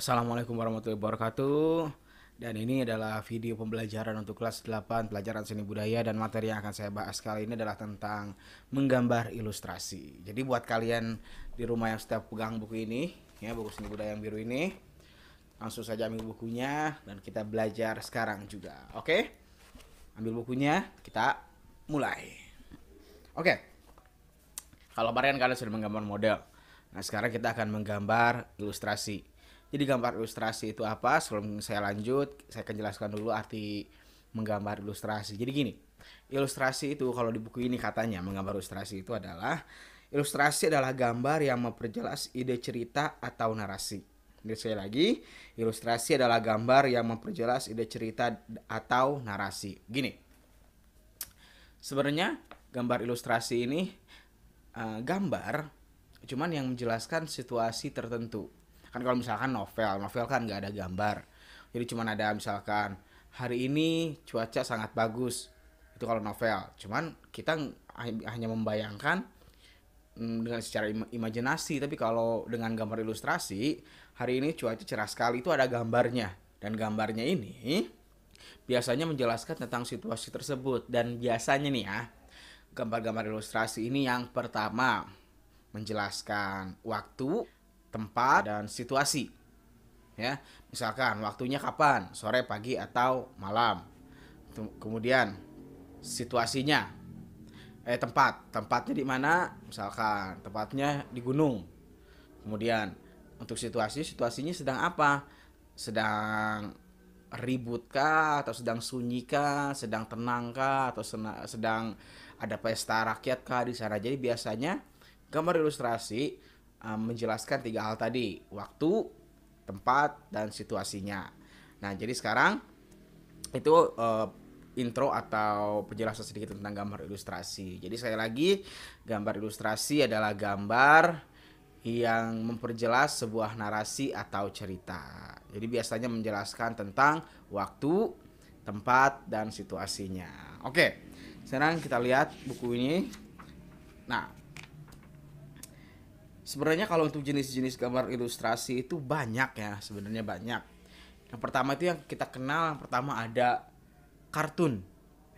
Assalamualaikum warahmatullahi wabarakatuh. Dan ini adalah video pembelajaran untuk kelas 8 pelajaran seni budaya, dan materi yang akan saya bahas kali ini adalah tentang menggambar ilustrasi. Jadi buat kalian di rumah yang setiap pegang buku ini, ya, buku seni budaya yang biru ini, langsung saja ambil bukunya dan kita belajar sekarang juga. Oke? Ambil bukunya, kita mulai. Oke. Kalau kemarin kalian sudah menggambar model. Nah, sekarang kita akan menggambar ilustrasi. Jadi gambar ilustrasi itu apa? Sebelum saya lanjut, saya akan jelaskan dulu arti menggambar ilustrasi. Jadi gini, ilustrasi itu kalau di buku ini katanya menggambar ilustrasi itu adalah ilustrasi adalah gambar yang memperjelas ide cerita atau narasi. Jadi sekali lagi, ilustrasi adalah gambar yang memperjelas ide cerita atau narasi. Gini, sebenarnya gambar ilustrasi ini gambar cuman yang menjelaskan situasi tertentu. Kan kalau misalkan novel kan nggak ada gambar. Jadi cuman ada misalkan hari ini cuaca sangat bagus. Itu kalau novel. Cuman kita hanya membayangkan dengan secara imajinasi. Tapi kalau dengan gambar ilustrasi, hari ini cuaca cerah sekali, itu ada gambarnya. Dan gambarnya ini biasanya menjelaskan tentang situasi tersebut. Dan biasanya nih ya, gambar-gambar ilustrasi ini yang pertama menjelaskan waktu, tempat, dan situasi. Ya, misalkan waktunya kapan, sore, pagi, atau malam. Kemudian situasinya, tempatnya di mana, misalkan tempatnya di gunung. Kemudian untuk situasinya sedang apa? Sedang ributkah, atau sedang sunyikah, sedang tenangkah, atau sedang ada pesta rakyat kah di sana. Jadi biasanya gambar ilustrasi menjelaskan tiga hal tadi: waktu, tempat, dan situasinya. Nah, jadi sekarang itu intro atau penjelasan sedikit tentang gambar ilustrasi. Jadi sekali lagi, gambar ilustrasi adalah gambar yang memperjelas sebuah narasi atau cerita. Jadi biasanya menjelaskan tentang waktu, tempat, dan situasinya. Oke, sekarang kita lihat buku ini. Nah, sebenarnya kalau untuk jenis-jenis gambar ilustrasi itu banyak ya, sebenarnya banyak. Yang pertama itu yang kita kenal, yang pertama ada kartun.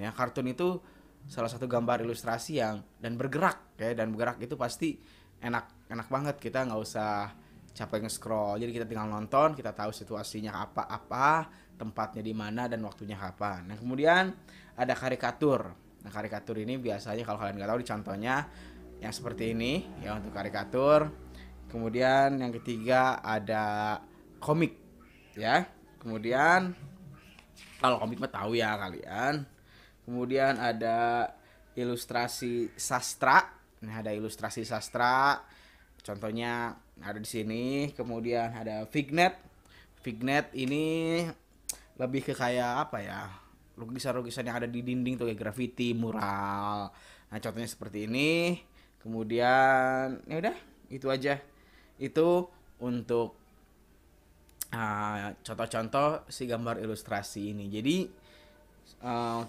Ya, kartun itu salah satu gambar ilustrasi yang dan bergerak ya, dan bergerak itu pasti enak banget, kita nggak usah capek nge-scroll. Jadi kita tinggal nonton, kita tahu situasinya apa, tempatnya di mana, dan waktunya kapan. Nah, kemudian ada karikatur. Nah, karikatur ini biasanya kalau kalian nggak tahu, di contohnya yang seperti ini ya untuk karikatur. Kemudian yang ketiga ada komik ya. Kemudian kalau komik mah tahu ya kalian. Kemudian ada ilustrasi sastra. Nah, ada ilustrasi sastra. Contohnya ada di sini. Kemudian ada Fignet. Fignet ini lebih ke kayak apa ya? Lukisan-lukisan yang ada di dinding tuh, kayak graffiti, mural. Nah, contohnya seperti ini. Kemudian ya udah, itu aja. Itu untuk contoh-contoh si gambar ilustrasi ini. Jadi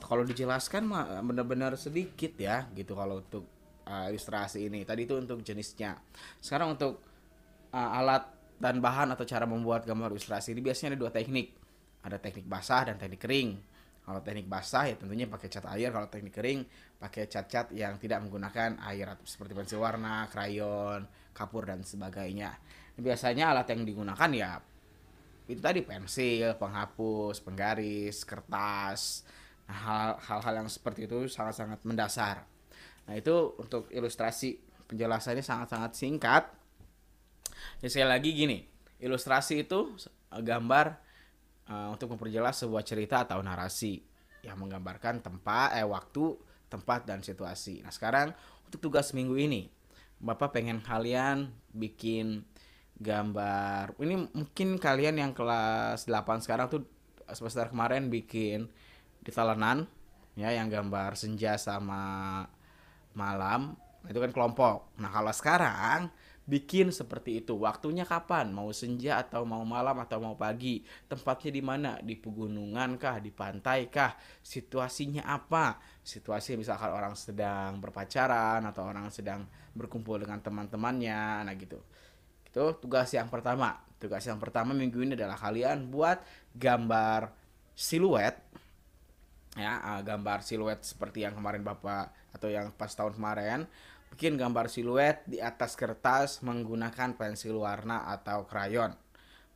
kalau dijelaskan mah benar-benar sedikit ya gitu kalau untuk ilustrasi ini. Tadi itu untuk jenisnya. Sekarang untuk alat dan bahan atau cara membuat gambar ilustrasi ini biasanya ada dua teknik. Ada teknik basah dan teknik kering. Kalau teknik basah ya tentunya pakai cat air. Kalau teknik kering pakai cat-cat yang tidak menggunakan air, seperti pensil warna, krayon, kapur, dan sebagainya. Biasanya alat yang digunakan ya itu tadi, pensil, penghapus, penggaris, kertas. Nah, hal-hal yang seperti itu sangat-sangat mendasar. Nah, itu untuk ilustrasi, penjelasannya sangat-sangat singkat. Ya, sekali lagi gini, ilustrasi itu gambar untuk memperjelas sebuah cerita atau narasi yang menggambarkan waktu, tempat, dan situasi. Nah, sekarang untuk tugas minggu ini, Bapak pengen kalian bikin gambar. Ini mungkin kalian yang kelas 8 sekarang tuh semester kemarin bikin di talenan ya, yang gambar senja sama malam. Itu kan kelompok. Nah, kalau sekarang bikin seperti itu. Waktunya kapan? Mau senja atau mau malam atau mau pagi? Tempatnya di mana? Di pegunungan kah? Di pantai kah? Situasinya apa? Situasi misalkan orang sedang berpacaran atau orang sedang berkumpul dengan teman-temannya. Nah, gitu. Itu tugas yang pertama. Tugas yang pertama minggu ini adalah kalian buat gambar siluet, ya, gambar siluet seperti yang kemarin Bapak atau yang pas tahun kemarin, bikin gambar siluet di atas kertas menggunakan pensil warna atau krayon.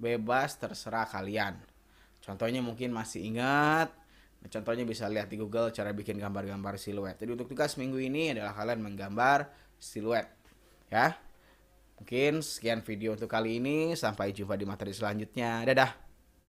Bebas terserah kalian. Contohnya mungkin masih ingat. Contohnya bisa lihat di Google cara bikin gambar-gambar siluet. Jadi untuk tugas minggu ini adalah kalian menggambar siluet. Ya. Mungkin sekian video untuk kali ini. Sampai jumpa di materi selanjutnya. Dadah.